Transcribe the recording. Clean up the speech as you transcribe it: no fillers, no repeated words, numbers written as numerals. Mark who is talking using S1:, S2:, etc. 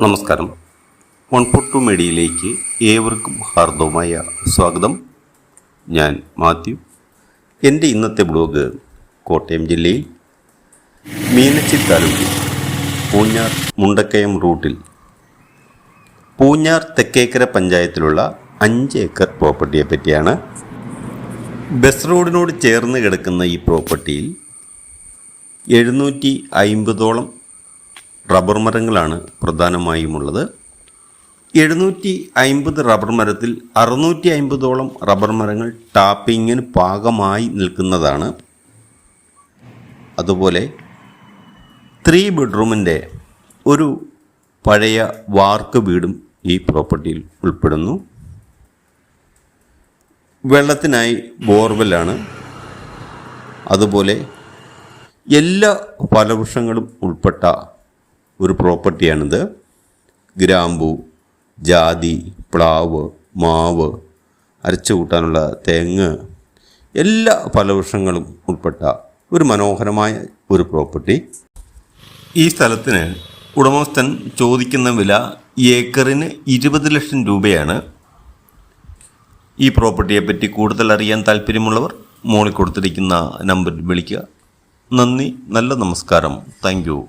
S1: നമസ്കാരം. 142 മീഡിയയിലേക്ക് ഏവർക്കും ഹാർദവമായ സ്വാഗതം. ഞാൻ മാത്യു. എൻ്റെ ഇന്നത്തെ ബ്ലോഗ് കോട്ടയം ജില്ലയിൽ മീനച്ചി താലൂക്കിൽ പൂഞ്ഞാർ മുണ്ടക്കയം റൂട്ടിൽ പൂഞ്ഞാർ തെക്കേക്കര പഞ്ചായത്തിലുള്ള 5 ഏക്കർ പ്രോപ്പർട്ടിയെ പറ്റിയാണ്. ബസ് റോഡിനോട് ചേർന്ന് കിടക്കുന്ന ഈ പ്രോപ്പർട്ടിയിൽ 750ഓളം റബ്ബർ മരങ്ങളാണ് പ്രധാനമായുമുള്ളത്. 750 റബ്ബർ മരത്തിൽ 650ഓളം റബ്ബർ മരങ്ങൾ ടാപ്പിങ്ങിന് പാകമായി നിൽക്കുന്നതാണ്. അതുപോലെ 3 ബെഡ്റൂമിൻ്റെ ഒരു പഴയ വാർക്ക് വീടും ഈ പ്രോപ്പർട്ടിയിൽ ഉൾപ്പെടുന്നു. വെള്ളത്തിനായി ബോർവെല്ലാണ്. അതുപോലെ എല്ലാ ഫലവൃക്ഷങ്ങളും ഉൾപ്പെട്ട ഒരു പ്രോപ്പർട്ടിയാണിത്. ഗ്രാമ്പു, ജാതി, പ്ലാവ്, മാവ്, അരച്ചു കൂട്ടാനുള്ള തെങ്ങ്, എല്ലാ ഫലവൃക്ഷങ്ങളും ഉൾപ്പെട്ട ഒരു മനോഹരമായ ഒരു പ്രോപ്പർട്ടി. ഈ സ്ഥലത്തിന് ഉടമസ്ഥൻ ചോദിക്കുന്ന വില ഏക്കറിന് 20 ലക്ഷം രൂപയാണ്. ഈ പ്രോപ്പർട്ടിയെപ്പറ്റി കൂടുതൽ അറിയാൻ താല്പര്യമുള്ളവർ മുകളിൽ കൊടുത്തിരിക്കുന്ന നമ്പറിൽ വിളിക്കുക. നന്ദി, നല്ല നമസ്കാരം. Thank you.